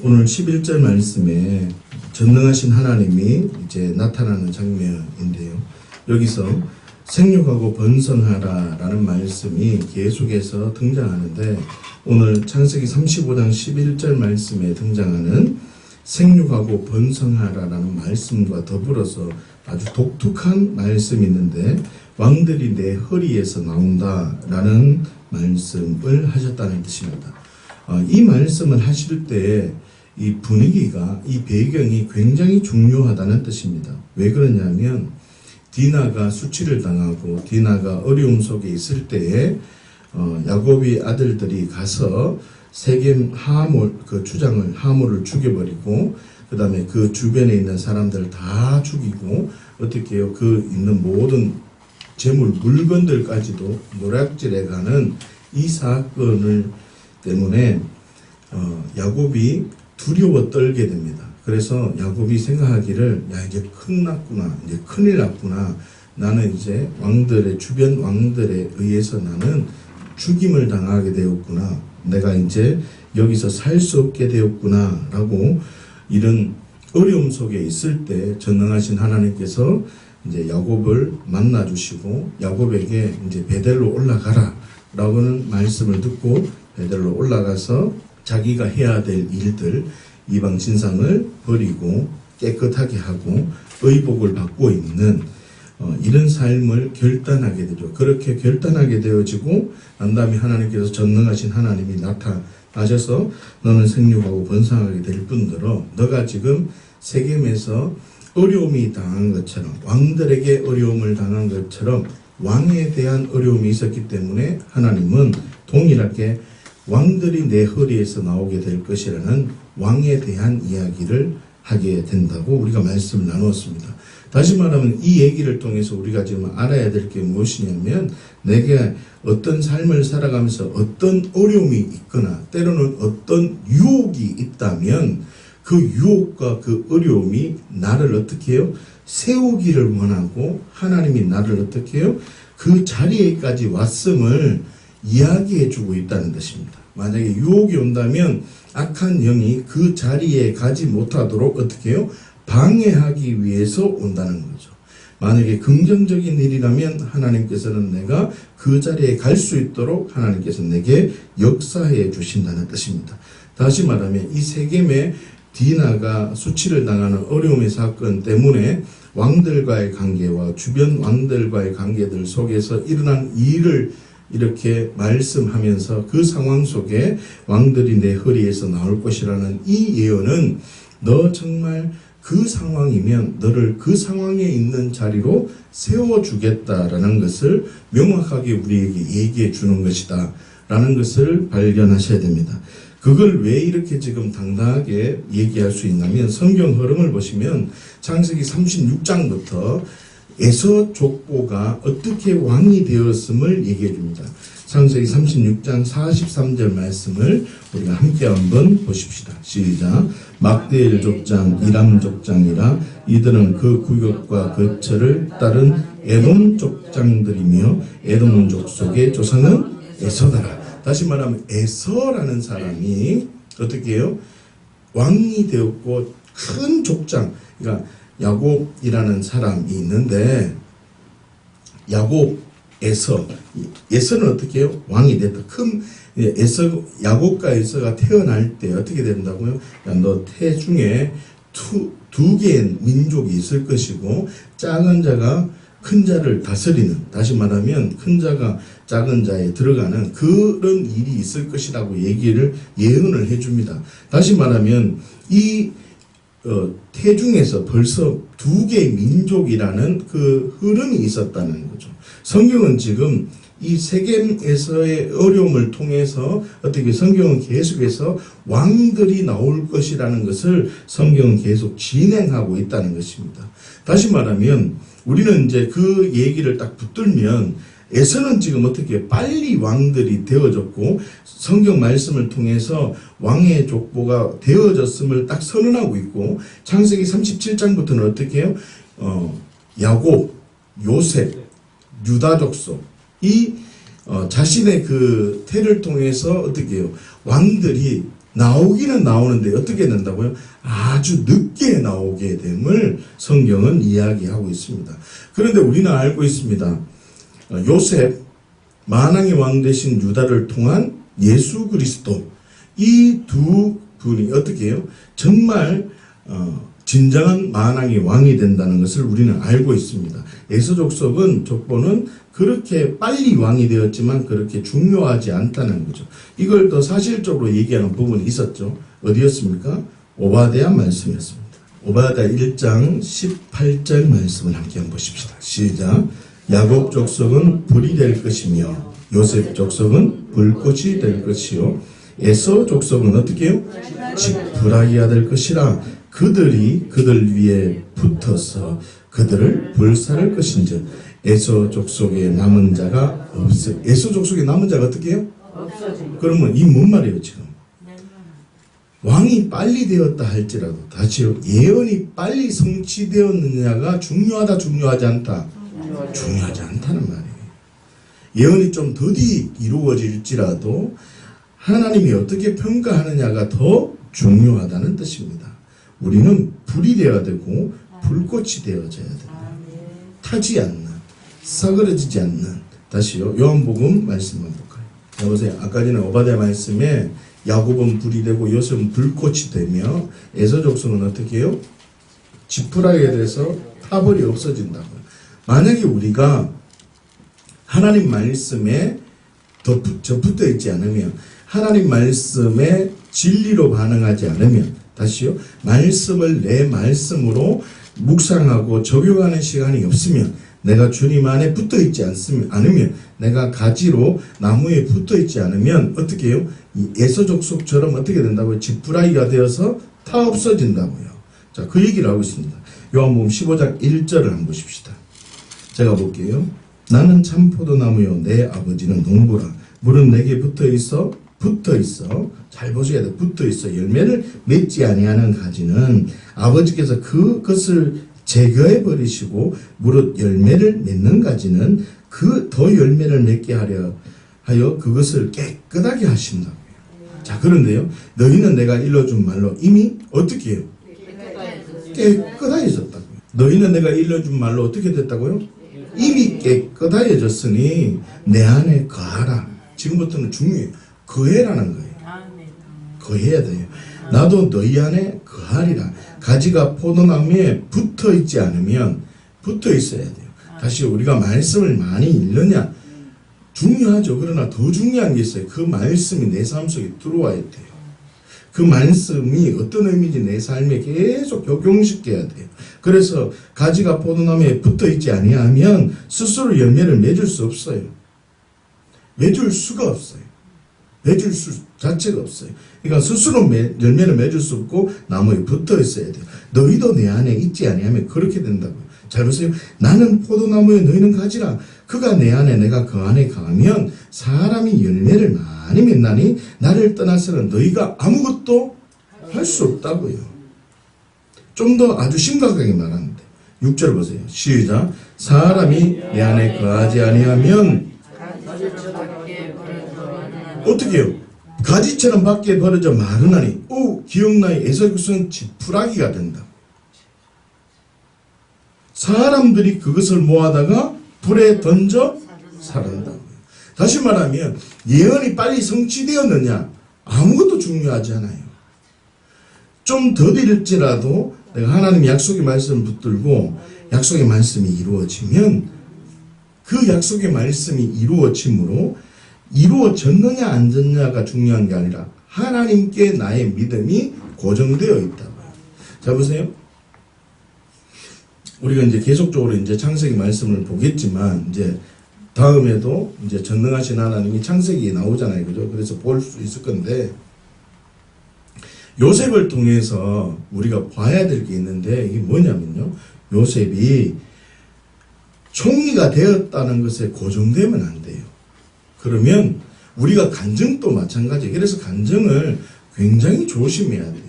오늘 11절 말씀에 전능하신 하나님이 이제 나타나는 장면인데요. 여기서 생육하고 번성하라 라는 말씀이 계속해서 등장하는데, 오늘 창세기 35장 11절 말씀에 등장하는 생육하고 번성하라 라는 말씀과 더불어서 아주 독특한 말씀이 있는데, 왕들이 내 허리에서 나온다 라는 말씀을 하셨다는 뜻입니다. 이 말씀을 하실 때 이 분위기가, 이 배경이 굉장히 중요하다는 뜻입니다. 왜 그러냐면 디나가 수치를 당하고 디나가 어려움 속에 있을 때에 야곱의 아들들이 가서 세겜 하몰, 그 주장을 하몰을 죽여버리고, 그 다음에 그 주변에 있는 사람들 다 죽이고, 어떻게 해요? 그 있는 모든 재물, 물건들까지도 노략질해 가는 이 사건을 때문에 야곱이 두려워 떨게 됩니다. 그래서 야곱이 생각하기를, 야, 이제 큰일 났구나, 이제 큰일 났구나. 나는 이제 왕들의, 주변 왕들에 의해서 나는 죽임을 당하게 되었구나. 내가 이제 여기서 살 수 없게 되었구나. 라고 이런 어려움 속에 있을 때 전능하신 하나님께서 이제 야곱을 만나주시고, 야곱에게 이제 베델로 올라가라 라고는 말씀을 듣고 베델로 올라가서 자기가 해야 될 일들, 이방 신상을 버리고 깨끗하게 하고 의복을 받고 있는 이런 삶을 결단하게 되죠. 그렇게 결단하게 되어지고 난 다음에 하나님께서 전능하신 하나님이 나타나셔서 너는 생육하고 번성하게 될 뿐더러 너가 지금 세겜에서 어려움이 당한 것처럼, 왕들에게 어려움을 당한 것처럼 왕에 대한 어려움이 있었기 때문에 하나님은 동일하게 왕들이 내 허리에서 나오게 될 것이라는 왕에 대한 이야기를 하게 된다고 우리가 말씀을 나누었습니다. 다시 말하면 이 얘기를 통해서 우리가 지금 알아야 될 게 무엇이냐면, 내게 어떤 삶을 살아가면서 어떤 어려움이 있거나 때로는 어떤 유혹이 있다면 그 유혹과 그 어려움이 나를 어떻게 해요? 세우기를 원하고 하나님이 나를 어떻게 해요? 그 자리에까지 왔음을 이야기해 주고 있다는 것입니다. 만약에 유혹이 온다면 악한 영이 그 자리에 가지 못하도록 어떻게 해요? 방해하기 위해서 온다는 거죠. 만약에 긍정적인 일이라면 하나님께서는 내가 그 자리에 갈 수 있도록 하나님께서 내게 역사해 주신다는 뜻입니다. 다시 말하면 이 세겜의 디나가 수치를 당하는 어려움의 사건 때문에 왕들과의 관계와 주변 왕들과의 관계들 속에서 일어난 일을 이렇게 말씀하면서 그 상황 속에 왕들이 내 허리에서 나올 것이라는 이 예언은, 너 정말 그 상황이면 너를 그 상황에 있는 자리로 세워주겠다라는 것을 명확하게 우리에게 얘기해 주는 것이다 라는 것을 발견하셔야 됩니다. 그걸 왜 이렇게 지금 당당하게 얘기할 수 있냐면, 성경 흐름을 보시면 창세기 36장부터 에서 족보가 어떻게 왕이 되었음을 얘기해 줍니다. 창세기 36장 43절 말씀을 우리가 함께 한번 보십시다. 시작. 막대일 족장, 이람 족장이라 이들은 그 구역과 거처를 따른 에돔 족장들이며 에돔 족속의 조상은 에서다라. 다시 말하면 에서라는 사람이 어떻게 해요? 왕이 되었고 큰 족장, 그러니까 야곱이라는 사람이 있는데, 에서는 어떻게 해요? 왕이 됐다. 야곱과 에서가 태어날 때 어떻게 된다고요? 야, 너 태중에 두 개의 민족이 있을 것이고, 작은 자가 큰 자를 다스리는, 다시 말하면 큰 자가 작은 자에 들어가는 그런 일이 있을 것이라고 예언을 해줍니다. 다시 말하면 이 태중에서 벌써 두 개의 민족이라는 그 흐름이 있었다는 거죠. 성경은 지금 이 세겜에서의 어려움을 통해서 어떻게 성경은 계속해서 왕들이 나올 것이라는 것을 성경은 계속 진행하고 있다는 것입니다. 다시 말하면 우리는 이제 그 얘기를 딱 붙들면, 에서는 지금 어떻게 빨리 왕들이 되어졌고 성경 말씀을 통해서 왕의 족보가 되어졌음을 딱 선언하고 있고, 창세기 37장부터는 어떻게 해요? 야곱, 요셉, 유다 족속, 이 자신의 그 태를 통해서 어떻게 해요? 왕들이 나오기는 나오는데 어떻게 된다고요? 아주 늦게 나오게 됨을 성경은 이야기하고 있습니다. 그런데 우리는 알고 있습니다. 요셉, 만왕의 왕 되신 유다를 통한 예수 그리스도, 이 두 분이 어떻게 해요? 정말 진정한 만왕의 왕이 된다는 것을 우리는 알고 있습니다. 에서족속은 족보는 그렇게 빨리 왕이 되었지만 그렇게 중요하지 않다는 거죠. 이걸 더 사실적으로 얘기하는 부분이 있었죠. 어디였습니까? 오바댜 말씀이었습니다. 오바댜 1장 18절 말씀을 함께 한번 보십시다. 시작. 야곱 족속은 불이 될 것이며 요셉 족속은 불꽃이 될 것이요 에서 족속은 어떻게 해요? 지푸라기가 될 것이라. 그들이 그들 위에 붙어서 그들을 불살할 것인즉 에서 족속에 남은 자가 없어. 에서 족속에 남은 자가 어떻게 해요? 없어집니다. 그러면 이 뭔 말이에요 지금? 왕이 빨리 되었다 할지라도 다시요, 예언이 빨리 성취되었느냐가 중요하다 중요하지 않다? 중요하지 않다는 말이에요. 예언이 좀 더디 이루어질지라도 하나님이 어떻게 평가하느냐가 더 중요하다는 뜻입니다. 우리는 불이 되어야 되고 불꽃이 되어져야 됩니다. 타지 않는, 싸그러지지 않는. 다시요, 요한복음 말씀만 볼까요? 자, 보세요. 아까 전에 오바댜 말씀에 야곱은 불이 되고 요셉은 불꽃이 되며 에서 족속은 어떻게 해요? 지푸라기에 대해서 타벌이 없어진다고요. 만약에 우리가 하나님 말씀에 더 붙어 있지 않으면, 하나님 말씀에 진리로 반응하지 않으면, 다시요, 말씀을 내 말씀으로 묵상하고 적용하는 시간이 없으면, 내가 주님 안에 붙어 있지 않으면, 내가 가지로 나무에 붙어 있지 않으면 어떻게 해요? 이 에서 족속처럼 어떻게 된다고요? 지푸라기가 되어서 타 없어진다고요. 자, 그 얘기를 하고 있습니다. 요한복음 15장 1절을 한번 보십시다. 제가 볼게요. 나는 참 포도나무요 내 아버지는 농부라. 물은 내게 붙어있어 잘 보셔야 돼. 붙어있어 열매를 맺지 아니하는 가지는 아버지께서 그것을 제거해 버리시고 무릇 열매를 맺는 가지는 그 더 열매를 맺게 하여 그것을 깨끗하게 하신다고요. 자, 그런데요, 너희는 내가 일러준 말로 이미 어떻게 해요? 깨끗해졌다고요. 너희는 내가 일러준 말로 어떻게 됐다고요? 이미 깨끗해졌으니 내 안에 거하라. 지금부터는 중요해요. 거해라는 거예요. 거해야 돼요. 나도 너희 안에 거하리라. 가지가 포도나무에 붙어 있지 않으면 붙어 있어야 돼요. 다시 우리가 말씀을 많이 읽느냐 중요하죠. 그러나 더 중요한 게 있어요. 그 말씀이 내 삶 속에 들어와야 돼요. 그 말씀이 어떤 의미인지 내 삶에 계속 적용시켜야 돼요. 그래서 가지가 포도나무에 붙어 있지 아니하면 스스로 열매를 맺을 수 없어요. 맺을 수가 없어요. 맺을 수 자체가 없어요. 그러니까 스스로 열매를 맺을 수 없고 나무에 붙어 있어야 돼요. 너희도 내 안에 있지 아니하면 그렇게 된다고요. 잘 보세요. 나는 포도나무에 너희는 가지라. 그가 내 안에 내가 그 안에 가면 사람이 열매를 많이 맺나니 나를 떠나서는 너희가 아무것도 할 수 없다고요. 좀 더 아주 심각하게 말하는데 6절 보세요. 시작. 사람이 내 안에 거하지 아니하면 어떻게 해요? 가지처럼 밖에 벌어져 마르나니 기억나니 에서는 지푸라기가 된다. 사람들이 그것을 모아다가 불에 던져 살한다고요. 다시 말하면 예언이 빨리 성취되었느냐 아무것도 중요하지 않아요. 좀 더딜지라도 내가 하나님 약속의 말씀을 붙들고 약속의 말씀이 이루어지면 그 약속의 말씀이 이루어짐으로 이루어졌느냐 안 졌느냐가 중요한 게 아니라 하나님께 나의 믿음이 고정되어 있다고요. 자, 보세요. 우리가 이제 계속적으로 이제 창세기 말씀을 보겠지만 이제 다음에도 이제 전능하신 하나님이 창세기에 나오잖아요. 그죠? 그래서 볼 수 있을 건데 요셉을 통해서 우리가 봐야 될 게 있는데 이게 뭐냐면요. 요셉이 총리가 되었다는 것에 고정되면 안 돼요. 그러면 우리가 간증도 마찬가지예요. 그래서 간증을 굉장히 조심해야 돼요.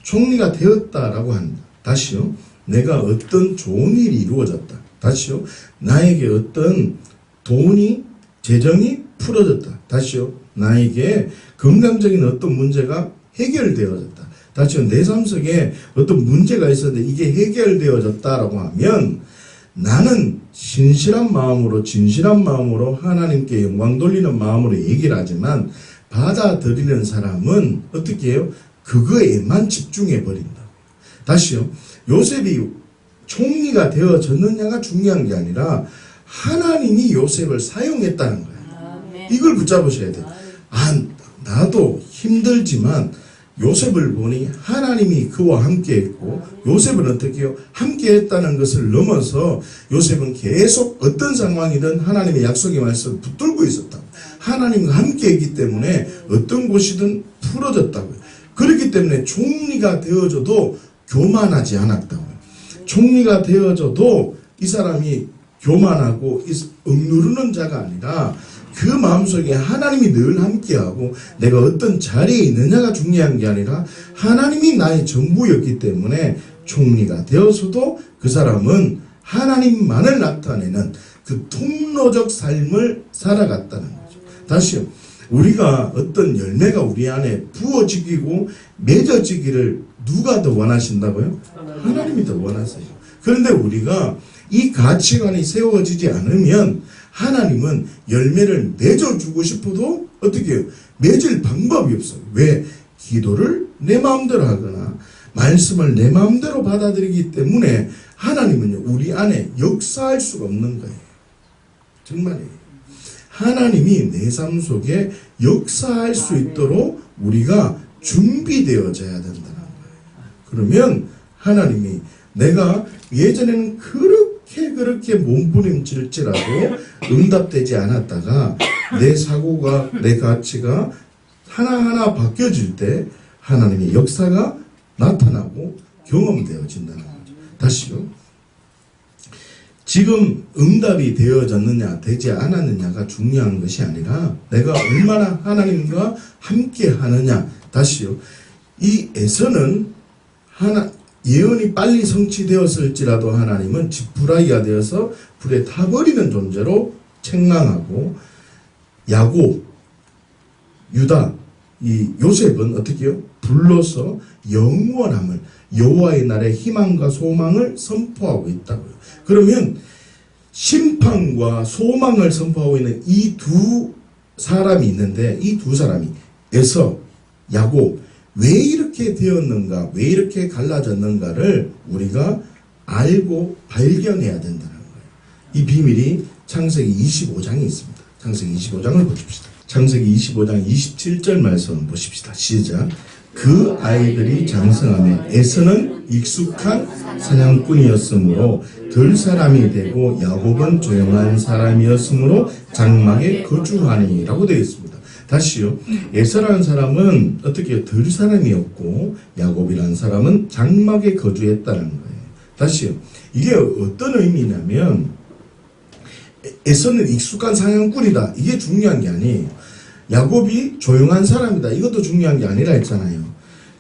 총리가 되었다라고 한다. 다시요. 내가 어떤 좋은 일이 이루어졌다. 다시요. 나에게 어떤 돈이, 재정이 풀어졌다. 다시요. 나에게 건강적인 어떤 문제가 해결되어졌다. 다시 내 삶 속에 어떤 문제가 있었는데 이게 해결되어졌다라고 하면 나는 신실한 마음으로 진실한 마음으로 하나님께 영광 돌리는 마음으로 얘기를 하지만 받아들이는 사람은 어떻게 해요? 그거에만 집중해 버린다. 다시요. 요셉이 총리가 되어졌느냐가 중요한 게 아니라 하나님이 요셉을 사용했다는 거예요. 이걸 붙잡으셔야 돼요. 나도 힘들지만 요셉을 보니 하나님이 그와 함께 했고 요셉은 어떻게 해요? 함께 했다는 것을 넘어서 요셉은 계속 어떤 상황이든 하나님의 약속의 말씀을 붙들고 있었다. 하나님과 함께 했기 때문에 어떤 곳이든 풀어졌다고요. 그렇기 때문에 총리가 되어져도 교만하지 않았다고요. 총리가 되어져도 이 사람이 교만하고 억누르는 자가 아니라 그 마음속에 하나님이 늘 함께하고 내가 어떤 자리에 있느냐가 중요한 게 아니라 하나님이 나의 전부였기 때문에 총리가 되어서도 그 사람은 하나님만을 나타내는 그 통로적 삶을 살아갔다는 거죠. 다시요. 우리가 어떤 열매가 우리 안에 부어지기고 맺어지기를 누가 더 원하신다고요? 하나님이 더 원하세요. 그런데 우리가 이 가치관이 세워지지 않으면 하나님은 열매를 맺어주고 싶어도 어떻게 해요? 맺을 방법이 없어요. 왜? 기도를 내 마음대로 하거나 말씀을 내 마음대로 받아들이기 때문에 하나님은요 우리 안에 역사할 수가 없는 거예요. 정말이에요. 하나님이 내 삶 속에 역사할 수 있도록 우리가 준비되어져야 된다는 거예요. 그러면 하나님이 내가 예전에는 그렇게 몸부림칠지라도 응답되지 않았다가 내 사고가 내 가치가 하나하나 바뀌어질 때 하나님의 역사가 나타나고 경험되어진다는 거죠. 다시요. 지금 응답이 되어졌느냐 되지 않았느냐가 중요한 것이 아니라 내가 얼마나 하나님과 함께 하느냐. 다시요. 이 에서는 예언이 빨리 성취되었을지라도 하나님은 지푸라기가 되어서 불에 타버리는 존재로 책망하고 야곱, 유다, 이 요셉은 어떻게 해요? 불러서 영원함을 여호와의 날에 희망과 소망을 선포하고 있다고요. 그러면 심판과 소망을 선포하고 있는 이 두 사람이 있는데 이 두 사람이 에서, 야곱 왜 이렇게 되었는가, 왜 이렇게 갈라졌는가를 우리가 알고 발견해야 된다는 거예요. 이 비밀이 창세기 25장에 있습니다. 창세기 25장을 보십시다. 창세기 25장 27절 말씀 보십시다. 시작. 그 아이들이 장성하며 에서는 익숙한 사냥꾼이었으므로 들 사람이 되고 야곱은 조용한 사람이었으므로 장막에 거주하니 라고 되어 있습니다. 다시요. 에서라는 사람은 어떻게 들 사람이었고 야곱이라는 사람은 장막에 거주했다는 거예요. 다시요. 이게 어떤 의미냐면 에서는 익숙한 사냥꾼이다. 이게 중요한 게 아니에요. 야곱이 조용한 사람이다. 이것도 중요한 게 아니라 했잖아요.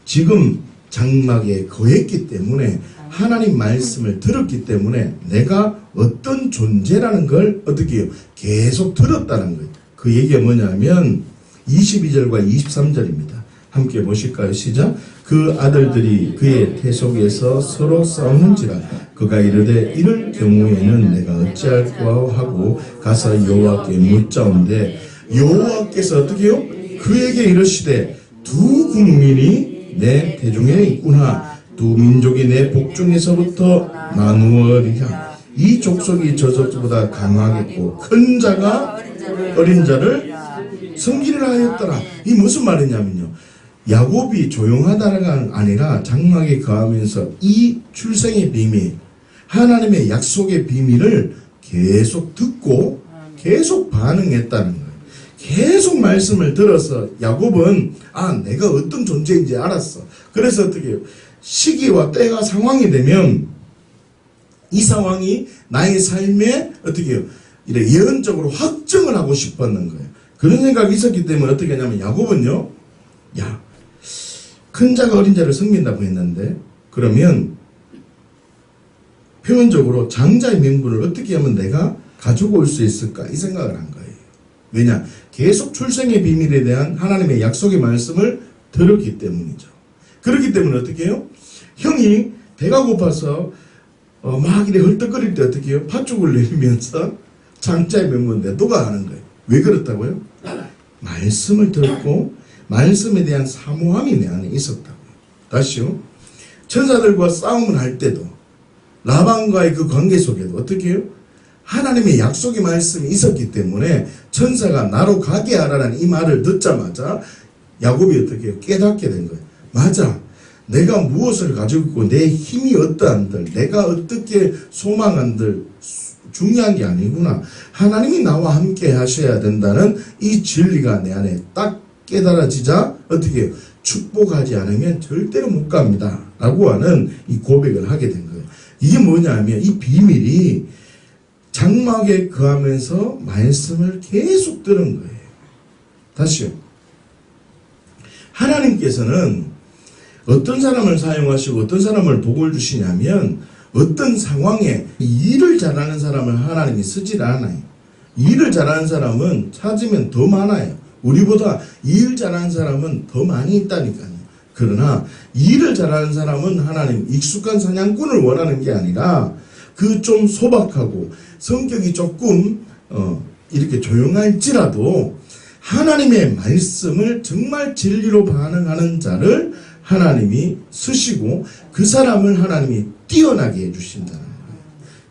지금 장막에 거했기 때문에 하나님 말씀을 들었기 때문에 내가 어떤 존재라는 걸 어떻게 해요? 계속 들었다는 거예요. 그 얘기가 뭐냐면 22절과 23절입니다. 함께 보실까요? 시작. 그 아들들이 그의 태속에서 서로 싸우는지라 그가 이르되 이럴 경우에는 내가 어찌할꼬 하고 가서 여호와께 묻자온데 여호와께서 어떻게 해요? 그에게 이르시되 두 국민이 내 대중에 있구나. 두 민족이 내 복중에서부터 나누어리라. 이 족속이 저 족속보다 강하겠고 큰 자가 어린 자를 섬기리라 하였더라. 이 무슨 말이냐면요. 야곱이 조용하다가 아니라 장막에 거하면서 이 출생의 비밀, 하나님의 약속의 비밀을 계속 듣고 계속 반응했다는 거예요. 계속 말씀을 들어서 야곱은 내가 어떤 존재인지 알았어. 그래서 어떻게 해요? 시기와 때가 상황이 되면 이 상황이 나의 삶에 어떻게 해요? 이래 예언적으로 확정을 하고 싶었는 거예요. 그런 생각이 있었기 때문에 어떻게 하냐면 야곱은요. 큰 자가 어린 자를 섬긴다고 했는데 그러면 표현적으로 장자의 명분을 어떻게 하면 내가 가지고 올 수 있을까 이 생각을 한 거예요. 왜냐? 계속 출생의 비밀에 대한 하나님의 약속의 말씀을 들었기 때문이죠. 그렇기 때문에 어떻게 해요? 형이 배가 고파서 막 이래 헐떡거릴 때 어떻게 해요? 팥죽을 내리면서 장자에 면 건데 누가 하는 거예요? 왜 그렇다고요? 말씀을 듣고 말씀에 대한 사모함이 내 안에 있었다고요. 다시요. 천사들과 싸움을 할 때도 라반과의 그 관계 속에도 어떻게 해요? 하나님의 약속의 말씀이 있었기 때문에 천사가 나로 가게 하라는 이 말을 듣자마자 야곱이 어떻게 해요? 깨닫게 된 거예요. 맞아. 내가 무엇을 가지고 있고 내 힘이 어떠한들 내가 어떻게 소망한들 중요한 게 아니구나. 하나님이 나와 함께 하셔야 된다는 이 진리가 내 안에 딱 깨달아지자 어떻게 해요? 축복하지 않으면 절대로 못 갑니다. 라고 하는 이 고백을 하게 된 거예요. 이게 뭐냐 하면 이 비밀이 장막에 거하면서 말씀을 계속 들은 거예요. 다시요. 하나님께서는 어떤 사람을 사용하시고 어떤 사람을 복을 주시냐면 어떤 상황에 일을 잘하는 사람을 하나님이 쓰질 않아요. 일을 잘하는 사람은 찾으면 더 많아요. 우리보다 일 잘하는 사람은 더 많이 있다니까요. 그러나 일을 잘하는 사람은 하나님 익숙한 사냥꾼을 원하는 게 아니라 그 좀 소박하고 성격이 조금 이렇게 조용할지라도 하나님의 말씀을 정말 진리로 반응하는 자를 하나님이 쓰시고 그 사람을 하나님이 뛰어나게 해주신다는 거예요.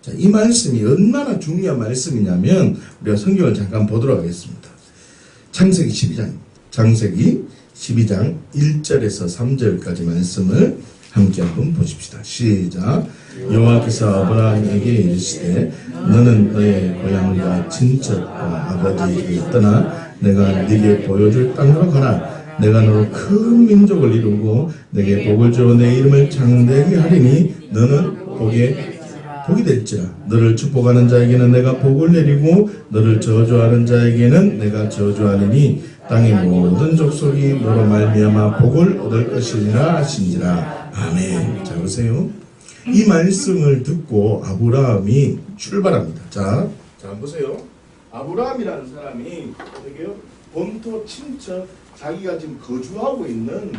자, 이 말씀이 얼마나 중요한 말씀이냐면 우리가 성경을 잠깐 보도록 하겠습니다. 창세기 12장, 창세기 12장 1절에서 3절까지 말씀을 함께 한번 보십시다. 시작. 여호와께서 아브라함에게 이르시되 너는 너의 고향과 친척과 아버지의 집을 떠나 내가 네게 보여줄 땅으로 가라. 내가 너로 큰 민족을 이루고 내게 복을 주어 내 이름을 창대하게 하리니 너는 복이 될지라. 너를 축복하는 자에게는 내가 복을 내리고 너를 저주하는 자에게는 내가 저주하리니 땅의 모든 족속이 너로 말미암아 복을 얻을 것이니라 하신지라. 아멘. 자, 보세요. 이 말씀을 듣고 아브라함이 출발합니다. 자, 보세요. 아브라함이라는 사람이 어떻게 해요? 본토 친척 자기가 지금 거주하고 있는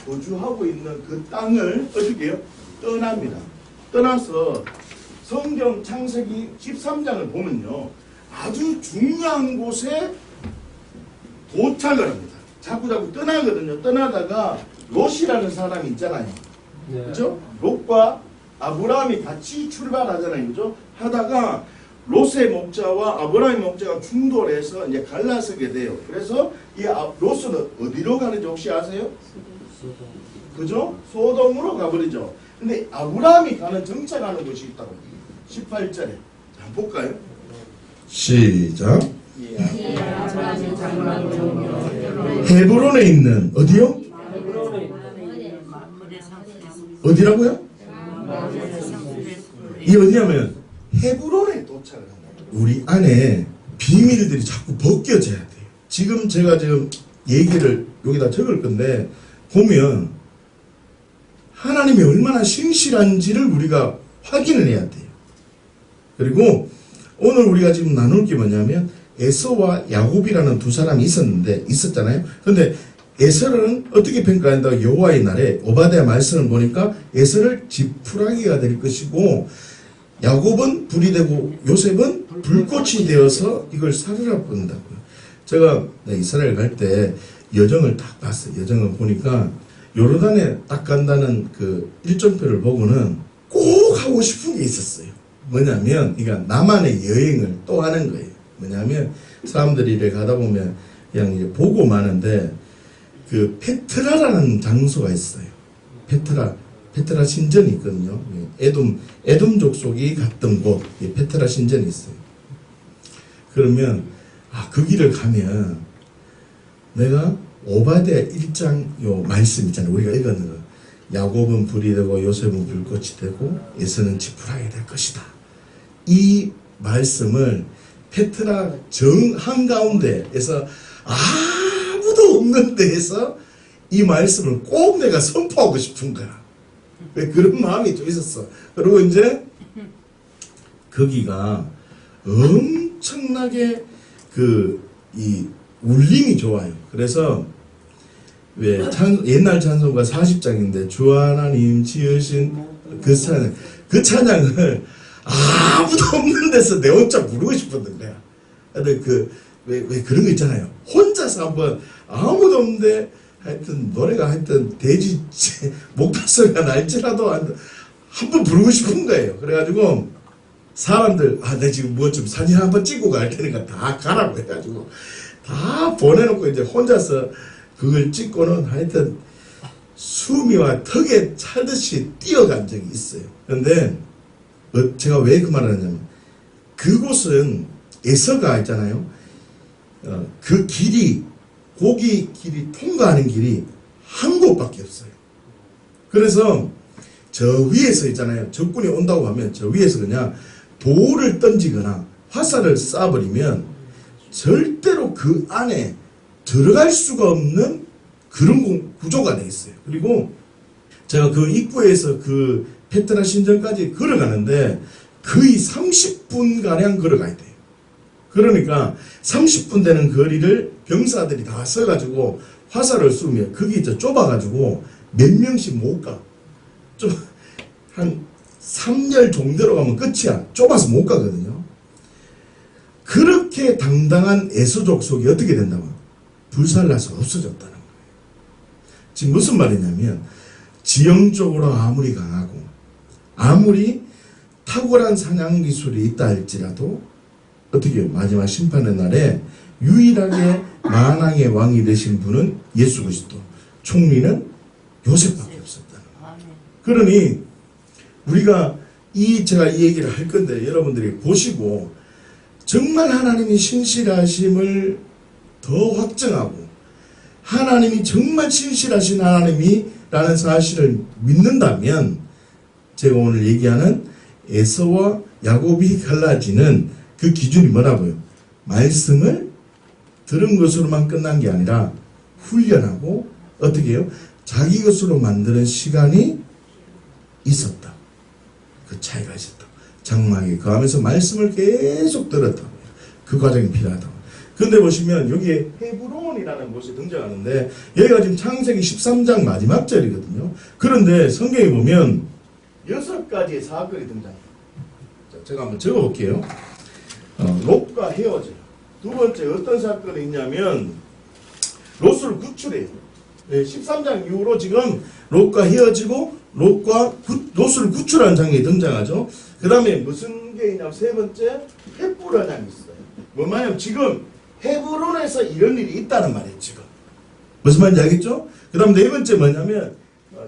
그 땅을 어떻게 해요? 떠납니다. 떠나서 성경 창세기 13장을 보면요. 아주 중요한 곳에 도착을 합니다. 자꾸 떠나거든요. 떠나다가 롯이라는 사람이 있잖아요. 네. 그죠? 롯과 아브라함이 같이 출발하잖아요. 그죠? 하다가 롯의 목자와 아브라함의 목자가 충돌해서 이제 갈라서게 돼요. 그래서 이 롯은 어디로 가는지 혹시 아세요? 그죠? 소돔으로 가버리죠. 근데 아브라함이 정착하는 곳이 있다고. 18절에. 한번 볼까요? 시작. 헤브론에 있는 어디요? 어디라고요? 이 어디냐면 헤브론에 도착을 한다. 우리 안에 비밀들이 자꾸 벗겨져야 돼요. 지금 제가 얘기를 여기다 적을 건데 보면 하나님이 얼마나 신실한지를 우리가 확인을 해야 돼요. 그리고 오늘 우리가 지금 나눌 게 뭐냐면 에서와 야곱이라는 두 사람이 있었잖아요. 그런데 에서는 어떻게 평가한다고? 여호와의 날에 오바댜 말씀을 보니까 에서를 지푸라기가 될 것이고 야곱은 불이 되고 요셉은 불꽃이 되어서 이걸 사르라 본다고요. 제가 이스라엘 갈 때 여정을 딱 봤어요. 여정을 보니까 요르단에 딱 간다는 그 일정표를 보고는 꼭 하고 싶은 게 있었어요. 뭐냐면 그러니까 나만의 여행을 또 하는 거예요. 뭐냐면 사람들이 이렇게 가다 보면 그냥 이제 보고 마는데 그 페트라라는 장소가 있어요. 페트라 신전이 있거든요. 에돔 족속이 갔던 곳, 페트라 신전이 있어요. 그러면 그 길을 가면 내가 오바댜 1장 요 말씀 있잖아요. 우리가 읽었는 거. 야곱은 불이 되고 요셉은 불꽃이 되고 에서는 지푸라기 될 것이다. 이 말씀을 페트라 정 한가운데에서 아무도 없는 데에서 이 말씀을 꼭 내가 선포하고 싶은 거야. 왜 그런 마음이 좀 있었어. 그리고 이제 거기가 엄청나게 이 울림이 좋아요. 그래서 왜 옛날 찬송가 40장인데 주 하나님 지으신 그 찬양을 아무도 없는 데서 내 혼자 부르고 싶었던 거야. 근데 왜 그런 거 있잖아요. 혼자서 한번 아무도 없는데 하여튼 노래가 하여튼 돼지 목소리가 날지라도 한번 부르고 싶은 거예요. 그래가지고 사람들 내 지금 뭐 좀 사진 한번 찍고 갈 테니까 다 가라고 해가지고 다 보내놓고 이제 혼자서 그걸 찍고는 하여튼 수미와 턱에 차듯이 뛰어간 적이 있어요. 그런데 제가 왜 그 말을 하냐면 그곳은 에서가 있잖아요. 그 길이 고기 길이 통과하는 길이 한 곳밖에 없어요. 그래서 저 위에서 있잖아요. 적군이 온다고 하면 저 위에서 그냥 돌을 던지거나 화살을 쏴버리면 절대로 그 안에 들어갈 수가 없는 그런 구조가 되어 있어요. 그리고 제가 그 입구에서 그 페트라 신전까지 걸어가는데 거의 30분가량 걸어가야 돼요. 그러니까 30분 되는 거리를 병사들이 다 서가지고 화살을 쏘면 거기 이제 좁아가지고 몇 명씩 못 가. 좀 한 3열 정도로 가면 끝이야. 좁아서 못 가거든요. 그렇게 당당한 에서족 속이 어떻게 된다고? 불살라서 없어졌다는 거예요. 지금 무슨 말이냐면 지형적으로 아무리 강하고 아무리 탁월한 사냥 기술이 있다 할지라도 어떻게 해요? 마지막 심판의 날에 유일하게 만왕의 왕이 되신 분은 예수 그리스도, 총리는 요셉밖에 없었다는 거예요. 그러니 우리가 제가 이 얘기를 할 건데 여러분들이 보시고 정말 하나님이 신실하심을 더 확증하고 하나님이 정말 신실하신 하나님이라는 사실을 믿는다면 제가 오늘 얘기하는 에서와 야곱이 갈라지는 그 기준이 뭐라고요? 말씀을 들은 것으로만 끝난 게 아니라 훈련하고 어떻게 해요? 자기 것으로 만드는 시간이 있었다. 그 차이가 있었다. 장막에 거하면서 말씀을 계속 들었다. 그 과정이 필요하다. 근데 보시면 여기에 헤브론이라는 곳이 등장하는데 여기가 지금 창세기 13장 마지막 절이거든요. 그런데 성경에 보면 6가지의 사건이 등장해요. 제가 한번 적어볼게요. 롯과 헤어져요. 두 번째 어떤 사건이 있냐면 롯을 구출해요. 13장 이후로 지금 롯과 헤어지고 롯을 구출하는 장면이 등장하죠. 그 다음에 무슨 게 있냐면 세 번째 헷불어장이 있어요. 뭐 말이냐면 지금 헤브론에서 이런 일이 있다는 말이에요. 지금 무슨 말인지 알겠죠? 그 다음 네 번째 뭐냐면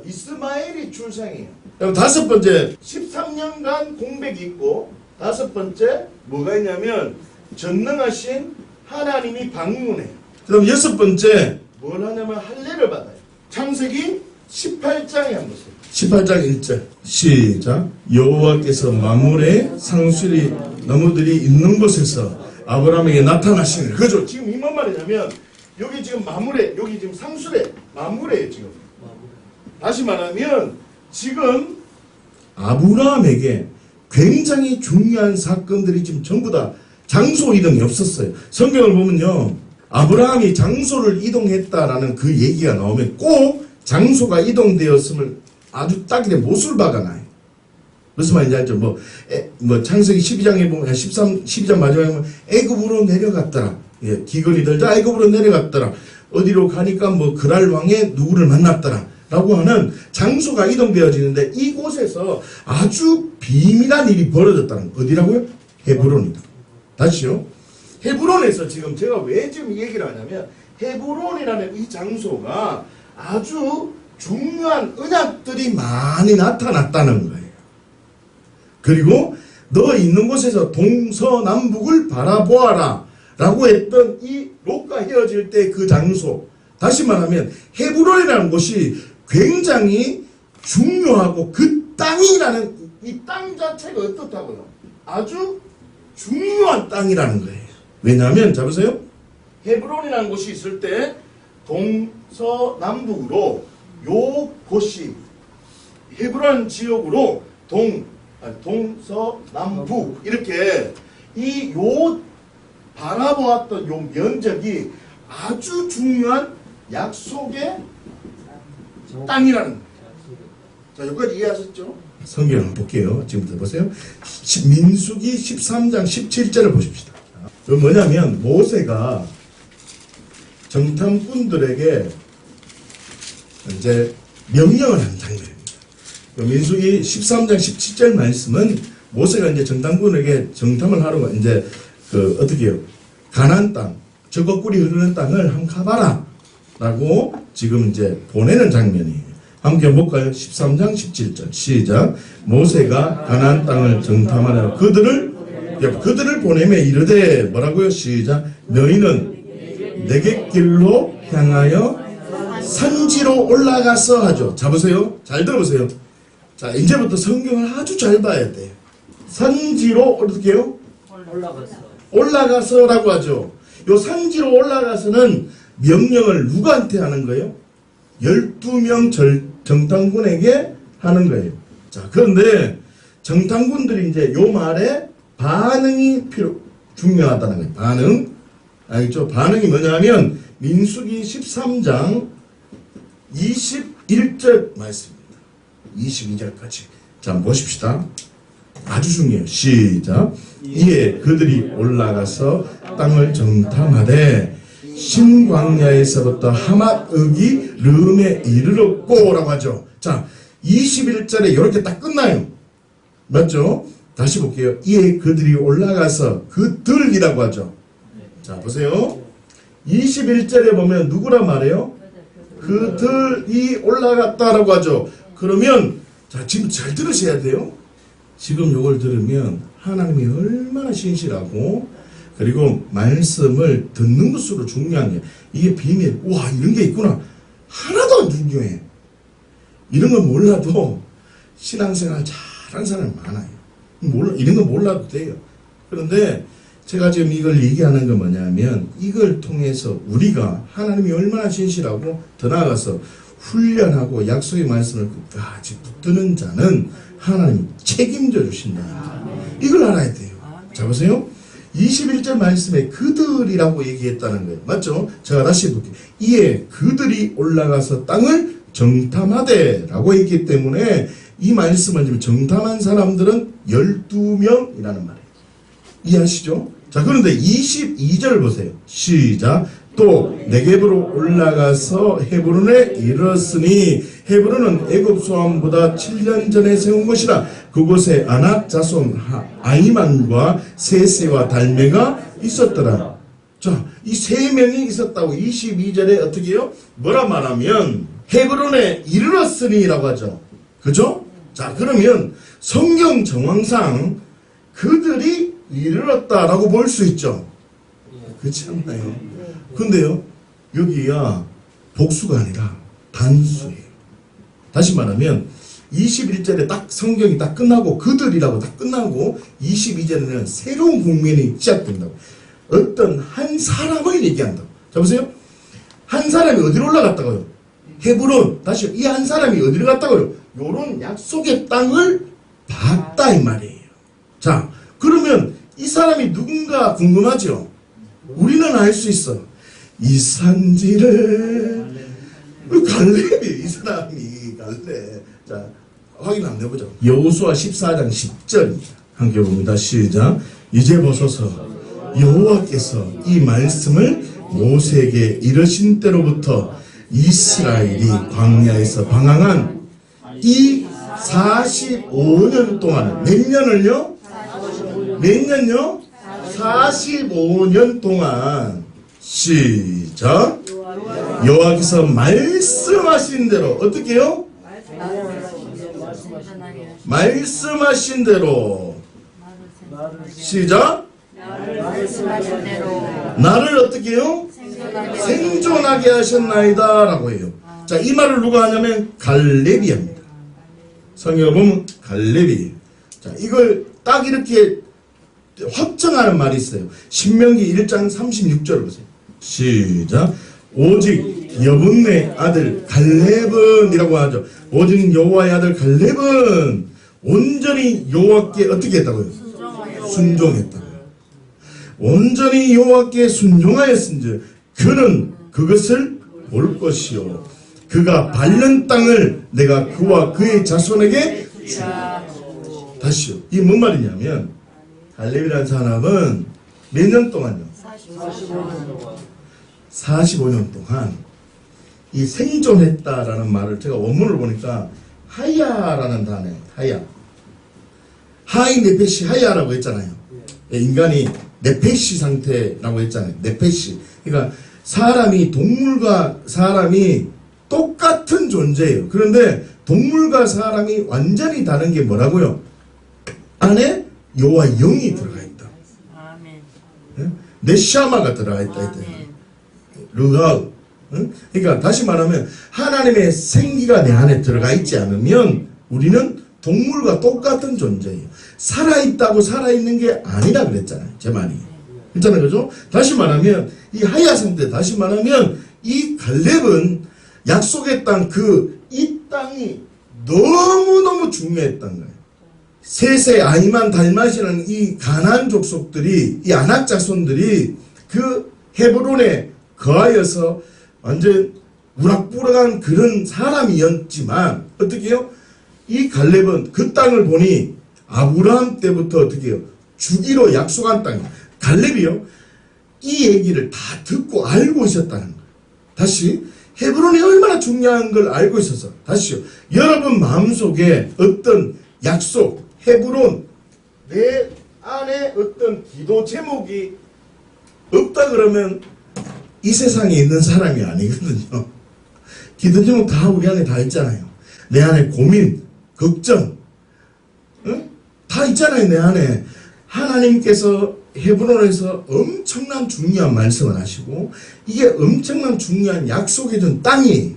이스마엘이 출생해요. 다섯 번째 13년간 공백이 있고 다섯 번째 뭐가 있냐면 전능하신 하나님이 방문해요. 그 다음 여섯 번째 뭘 하냐면 할례를 받아요. 창세기 18장에 한번 보세요. 18장 1절 시작. 여호와께서 마물의 상수리 나무들이 있는 곳에서 아브라함에게 나타나시네. 그죠? 지금 이 뭔 말이냐면 여기 지금 마물에 여기 지금 상수래 마물에요 지금. 다시 말하면 지금 아브라함에게 굉장히 중요한 사건들이 지금 전부 다 장소 이동이 없었어요. 성경을 보면요. 아브라함이 장소를 이동했다라는 그 얘기가 나오면 꼭 장소가 이동되었음을 아주 딱이래 못을 박아놔요. 무슨 말인지 알죠? 뭐 창세기 12장에 보면 12장 마지막에 보면 애굽으로 내려갔더라. 예, 기근이 들자 애굽으로 내려갔더라. 어디로 가니까 뭐 그랄 왕의 누구를 만났더라. 라고 하는 장소가 이동되어지는데 이곳에서 아주 비밀한 일이 벌어졌다는 거. 어디라고요? 헤브론이다. 다시요. 헤브론에서 지금 제가 왜 지금 이 얘기를 하냐면 헤브론이라는 이 장소가 아주 중요한 언약들이 많이 나타났다는 거예요. 그리고 너 있는 곳에서 동서남북을 바라보아라 라고 했던 이 롯과 헤어질 때 그 장소, 다시 말하면 헤브론이라는 곳이 굉장히 중요하고 그 땅이라는 이 땅 자체가 어떻다고요? 아주 중요한 땅이라는 거예요. 왜냐하면 잡으세요. 헤브론이라는 곳이 있을 때 동서남북으로 요 곳이 헤브론 지역으로 동서남북 이렇게 이 요 바라보았던 요 면적이 아주 중요한 약속의 땅이라는 거예요. 자, 여기까지 이해하셨죠? 성경 한번 볼게요. 지금부터 보세요. 민수기 13장 17절을 보십시다. 뭐냐면 모세가 정탐꾼들에게 이제 명령을 하는 장면입니다. 민수기 13장 17절 말씀은 모세가 이제 정탐꾼에게 정탐을 하러 이제 어떻게 해요? 가나안 땅, 저거 꿀이 흐르는 땅을 한번 가봐라 라고 지금 이제 보내는 장면이에요. 함께 볼까요? 13장 17절 시작. 모세가 가나안 땅을 정탐하려 그들을 보내며 이르되 뭐라고요? 시작. 너희는 내게 길로 향하여 산지로 올라가서 하죠. 자 보세요. 잘 들어보세요. 자 이제부터 성경을 아주 잘 봐야 돼요. 산지로 어떻게 해요? 올라가서라고 하죠. 요 산지로 올라가서는 명령을 누구한테 하는 거예요? 12명 정탐꾼에게 하는 거예요. 자, 그런데 정탐꾼들이 이제 요 말에 반응이 중요하다는 거예요. 반응. 알겠죠? 반응이 뭐냐면 민수기 13장 21절 말씀입니다. 22절까지. 자, 한번 보십시다. 아주 중요해요. 시작. 이에 그들이 올라가서 땅을 정탐하되 신광야에서부터 하맛읍이 름에 이르렀고 라고 하죠. 자, 21절에 이렇게 딱 끝나요. 맞죠? 다시 볼게요. 이에 그들이 올라가서 그들이라고 하죠. 자, 보세요. 21절에 보면 누구란 말이에요? 그들이 올라갔다라고 하죠. 그러면 자, 지금 잘 들으셔야 돼요. 지금 이걸 들으면 하나님이 얼마나 신실하고 그리고 말씀을 듣는 것으로 중요한 게 이게 비밀. 와, 이런 게 있구나. 하나도 안 중요해. 이런 건 몰라도 신앙생활 잘하는 사람이 많아요. 이런 건 몰라도 돼요. 그런데 제가 지금 이걸 얘기하는 건 뭐냐면 이걸 통해서 우리가 하나님이 얼마나 신실하고 더 나아가서 훈련하고 약속의 말씀을 끝까지 붙드는 자는 하나님이 책임져 주신다. 이걸 알아야 돼요. 자 보세요. 21절 말씀에 그들이라고 얘기했다는 거예요. 맞죠? 제가 다시 볼게요. 이에 그들이 올라가서 땅을 정탐하되 라고 했기 때문에 이 말씀은 지금 정탐한 사람들은 12명이라는 말이에요. 이해하시죠? 자, 그런데 22절 보세요. 시작. 또 네겝으로 올라가서 헤브론에 이르렀으니 헤브론은 애굽 소환보다 7년 전에 세운 것이라 그곳에 아낙 자손 아이만과 세세와 달메가 있었더라. 자, 이 세 명이 있었다고 22절에 어떻게 해요? 뭐라 말하면 헤브론에 이르렀으니라고 하죠. 그죠? 자, 그러면 성경 정황상 그들이 이르렀다라고 볼 수 있죠. 그렇지 않나요? 근데요, 여기가 복수가 아니라 단수예요. 다시 말하면 21절에 딱 성경이 딱 끝나고 그들이라고 딱 끝나고 22절에는 새로운 국면이 시작된다고. 어떤 한 사람을 얘기한다고. 자 보세요. 한 사람이 어디로 올라갔다고요? 헤브론. 다시 이 한 사람이 어디로 갔다고요? 요런 약속의 땅을 봤다 이 말이에요. 자, 그러면 이 사람이 누군가 궁금하죠? 우리는 알 수 있어. 이 산지를 갈렙이 이 사람이 갈렙. 자, 확인 한번 해보죠. 여호수아 14장 10절입니다. 함께 봅니다. 시작. 이제 보소서 여호와께서 이 말씀을 모세에게 이르신 때로부터 이스라엘이 광야에서 방황한 이 45년 동안 몇 년을요? 몇 년요? 45년 동안 시작. 여호와께서 말씀하신 대로 어떻게 해요? 말씀하신 대로 시작. 나를 어떻게 해요? 생존하게 하셨나이다 라고 해요. 자, 이 말을 누가 하냐면 갈렙이 합니다. 성경을 보면 갈렙이. 자, 이걸 딱 이렇게 확정하는 말이 있어요. 신명기 1장 36절을 보세요. 시작. 오직 여분네 아들 갈렙은 이라고 하죠. 오직 여호와의 아들 갈렙은 온전히 여호와께 어떻게 했다고요? 순종했다고요. 온전히 여호와께 순종하였은즉 그는 그것을 볼 것이요 그가 밟는 땅을 내가 그와 그의 자손에게 다시요. 이게 뭔 말이냐면 갈렙이라는 사람은 몇 년 동안요? 45년 동안 이 생존했다라는 말을 제가 원문을 보니까 하야라는 단어예요. 하야. 하이 네페시 하야라고 했잖아요. 인간이 네페시 상태라고 했잖아요. 네페시. 그러니까 사람이 동물과 사람이 똑같은 존재예요. 그런데 동물과 사람이 완전히 다른 게 뭐라고요? 안에 여호와 영이 들어가 있다. 네샤마가 들어가 있다. 르가. 그러니까 다시 말하면 하나님의 생기가 내 안에 들어가 있지 않으면 우리는 동물과 똑같은 존재예요. 살아있다고 살아있는 게 아니라 그랬잖아요. 제 말이. 그렇잖아요. 그죠? 다시 말하면 이 하야 상태 다시 말하면 이 갈렙은 약속의 땅 이 땅이 너무너무 중요했던 거예요. 셋의 아이만 달맛이라는 이 가나안 족속들이 이 아낙 자손들이 그 헤브론에 거하여서 완전 우락부락한 그런 사람이었지만 어떻게 해요? 이 갈렙은 그 땅을 보니 아브라함 때부터 어떻게 해요? 주기로 약속한 땅이에요. 갈렙이요. 이 얘기를 다 듣고 알고 있었다는 거예요. 다시 헤브론이 얼마나 중요한 걸 알고 있어서 다시요. 여러분 마음속에 어떤 약속 헤브론 내 안에 어떤 기도 제목이 없다 그러면 이 세상에 있는 사람이 아니거든요. 기도 제목 다 우리 안에 다 있잖아요. 내 안에 고민, 걱정, 응? 다 있잖아요. 내 안에. 하나님께서 헤브론에서 엄청난 중요한 말씀을 하시고 이게 엄청난 중요한 약속해 준 땅이에요.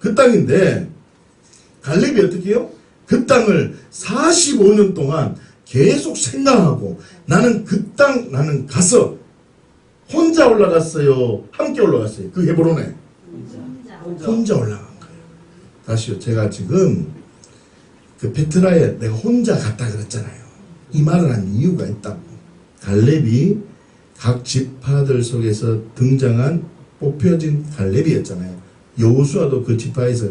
그 땅인데 갈렙이 어떻게 해요? 그 땅을 45년 동안 계속 생각하고 나는 그 땅 나는 가서 혼자 올라갔어요. 함께 올라갔어요. 그 헤브론에. 혼자 올라간 거예요. 다시요. 제가 지금 그 페트라에 내가 혼자 갔다 그랬잖아요. 이 말을 한 이유가 있다고. 갈렙이 각 지파들 속에서 등장한 뽑혀진 갈렙이었잖아요. 여호수아도 그 지파에서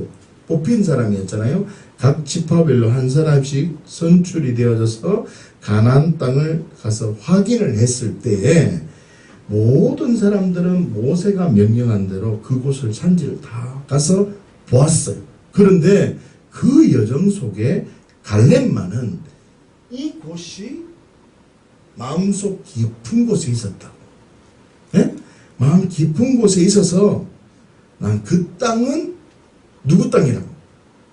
뽑힌 사람이었잖아요. 각 지파별로 한 사람씩 선출이 되어져서 가나안 땅을 가서 확인을 했을 때에 모든 사람들은 모세가 명령한 대로 그곳을 산지를 다 가서 보았어요. 그런데 그 여정 속에 갈렙만은 이곳이 마음속 깊은 곳에 있었다고. 예? 마음 깊은 곳에 있어서 난 그 땅은 누구 땅이라고?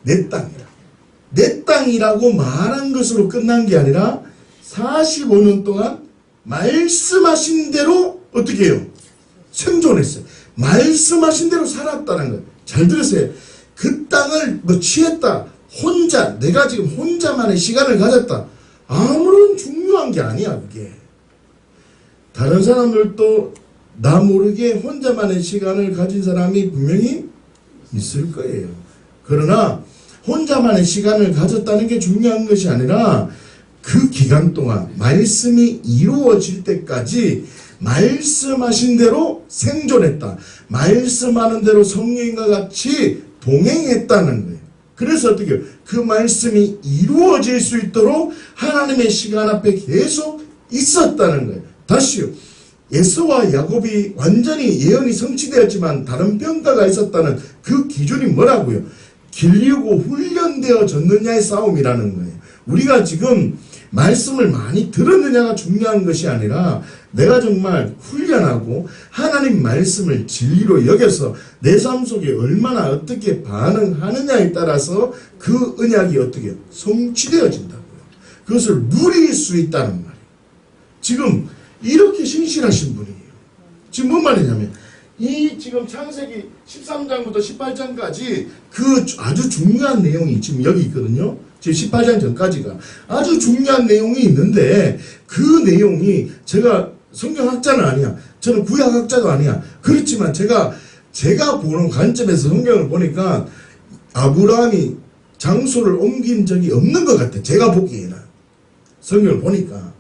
내 땅이라고. 내 땅이라고 말한 것으로 끝난 게 아니라 45년 동안 말씀하신 대로 어떻게 해요? 생존했어요. 말씀하신 대로 살았다는 거예요. 잘 들으세요. 그 땅을 뭐 취했다. 혼자 내가 지금 혼자만의 시간을 가졌다. 아무런 중요한 게 아니야 그게. 다른 사람들도 나 모르게 혼자만의 시간을 가진 사람이 분명히 있을 거예요. 그러나 혼자만의 시간을 가졌다는 게 중요한 것이 아니라 그 기간 동안 말씀이 이루어질 때까지 말씀하신 대로 생존했다. 말씀하는 대로 성령과 같이 동행했다는 거예요. 그래서 어떻게 해요? 그 말씀이 이루어질 수 있도록 하나님의 시간 앞에 계속 있었다는 거예요. 다시요. 에서와 야곱이 완전히 예언이 성취되었지만 다른 평가가 있었다는 그 기준이 뭐라고요? 길리우고 훈련되어졌느냐의 싸움이라는 거예요. 우리가 지금 말씀을 많이 들었느냐가 중요한 것이 아니라 내가 정말 훈련하고 하나님 말씀을 진리로 여겨서 내 삶 속에 얼마나 어떻게 반응하느냐에 따라서 그 언약이 어떻게 성취되어진다고요. 그것을 누릴 수 있다는 말이에요. 지금 이렇게 신실하신 분이에요. 지금 뭔 말이냐면 이 지금 창세기 13장부터 18장까지 그 아주 중요한 내용이 지금 여기 있거든요. 지금 18장 전까지가 아주 중요한 내용이 있는데 그 내용이 제가 성경학자는 아니야. 저는 구약학자도 아니야. 그렇지만 제가 보는 관점에서 성경을 보니까 아브라함이 장소를 옮긴 적이 없는 것 같아요. 제가 보기에는 성경을 보니까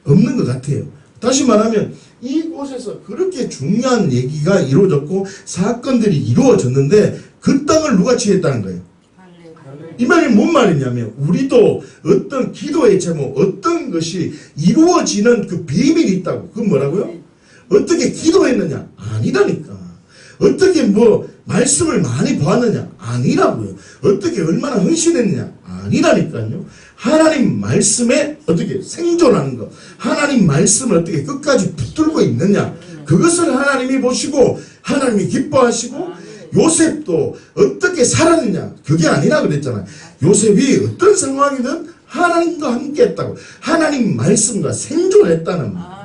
없는 것 같아요. 다시 말하면 이곳에서 그렇게 중요한 얘기가 이루어졌고 사건들이 이루어졌는데 그 땅을 누가 취했다는 거예요. 이 말이 뭔 말이냐면 우리도 어떤 기도의 제목, 어떤 것이 이루어지는 그 비밀이 있다고. 그건 뭐라고요? 어떻게 기도했느냐? 아니라니까. 어떻게 말씀을 많이 보았느냐? 아니라고요. 어떻게 얼마나 헌신했느냐? 아니라니까요. 하나님 말씀에 어떻게 생존하는 것, 하나님 말씀을 어떻게 끝까지 붙들고 있느냐, 그것을 하나님이 보시고 하나님이 기뻐하시고, 요셉도 어떻게 살았느냐, 그게 아니라 그랬잖아요. 요셉이 어떤 상황이든 하나님과 함께 했다고, 하나님 말씀과 생존했다는 말.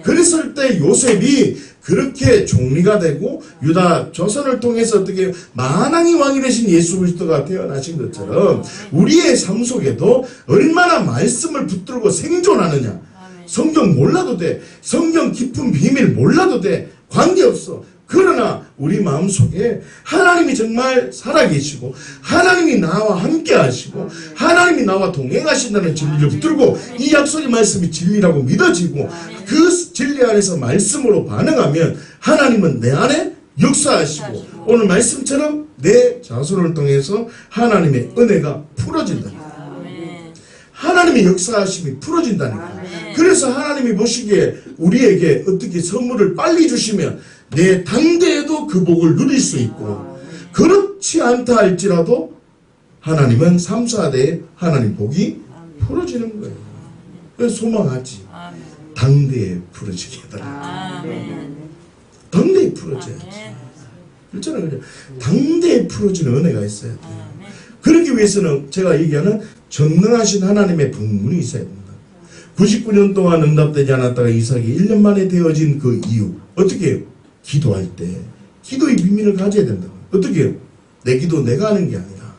그랬을 때 요셉이 그렇게 종리가 되고 유다 조선을 통해서 어떻게 만왕의 왕이 되신 예수 그리스도가 태어나신 것처럼 우리의 삶 속에도 얼마나 말씀을 붙들고 생존하느냐. 성경 몰라도 돼. 성경 깊은 비밀 몰라도 돼. 관계없어. 그러나 우리 마음속에 하나님이 정말 살아계시고 하나님이 나와 함께 하시고 하나님이 나와 동행하신다는 진리를 붙들고 이 약속의 말씀이 진리라고 믿어지고 그 진리 안에서 말씀으로 반응하면 하나님은 내 안에 역사하시고 오늘 말씀처럼 내 자손을 통해서 하나님의 은혜가 풀어진다. 하나님의 역사하심이 풀어진다니까. 그래서 하나님이 보시기에 우리에게 어떻게 선물을 빨리 주시면 내 당대에도 그 복을 누릴 수 있고, 그렇지 않다 할지라도 하나님은 3, 4대에 하나님 복이 풀어지는 거예요. 그래서 소망하지. 당대에 풀어지게 해달라. 당대에 풀어져야지. 그렇잖아요. 당대에 풀어지는 은혜가 있어야 돼요. 그러기 위해서는 제가 얘기하는 전능하신 하나님의 분문이 있어야 됩니다. 99년 동안 응답되지 않았다가 이삭이 1년 만에 되어진 그 이유. 어떻게 해요? 기도할 때 기도의 비밀을 가져야 된다. 어떻게 해요? 내 기도 내가 하는 게 아니라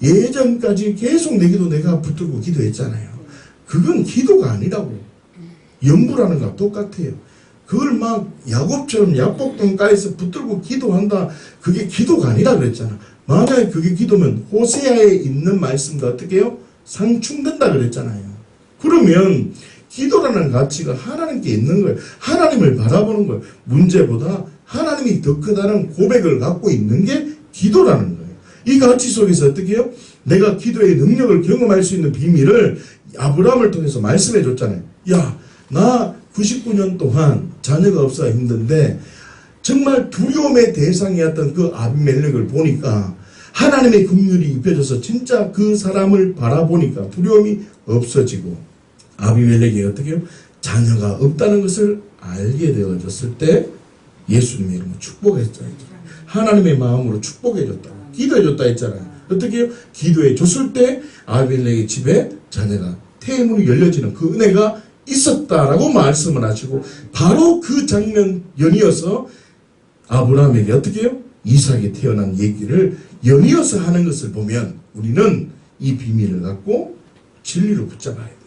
예전까지 계속 내 기도 내가 붙들고 기도했잖아요. 그건 기도가 아니라고. 연부라는 거랑 똑같아요. 그걸 막 야곱처럼 약복동가에서 붙들고 기도한다. 그게 기도가 아니라 그랬잖아. 만약에 그게 기도면 호세아에 있는 말씀과 어떻게 해요? 상충된다 그랬잖아요. 그러면 기도라는 가치가 하나님께 있는 거예요. 하나님을 바라보는 거예요. 문제보다 하나님이 더 크다는 고백을 갖고 있는 게 기도라는 거예요. 이 가치 속에서 어떻게 해요? 내가 기도의 능력을 경험할 수 있는 비밀을 아브라함을 통해서 말씀해 줬잖아요. 야, 나 99년 동안 자녀가 없어 힘든데 정말 두려움의 대상이었던 그 아비멜렉을 보니까 하나님의 긍휼이 입혀져서 진짜 그 사람을 바라보니까 두려움이 없어지고 아비멜렉이 어떻게 해요? 자녀가 없다는 것을 알게 되어졌을 때 예수님의 이름으로 축복했잖아요. 하나님의 마음으로 축복해줬다. 기도해줬다 했잖아요. 어떻게 해요? 기도해줬을 때 아비멜렉의 집에 자녀가 태문이 열려지는 그 은혜가 있었다라고 말씀을 하시고 바로 그 장면 연이어서 아브라함에게 어떻게 해요? 이삭이 태어난 얘기를 연이어서 하는 것을 보면 우리는 이 비밀을 갖고 진리로 붙잡아야 돼요.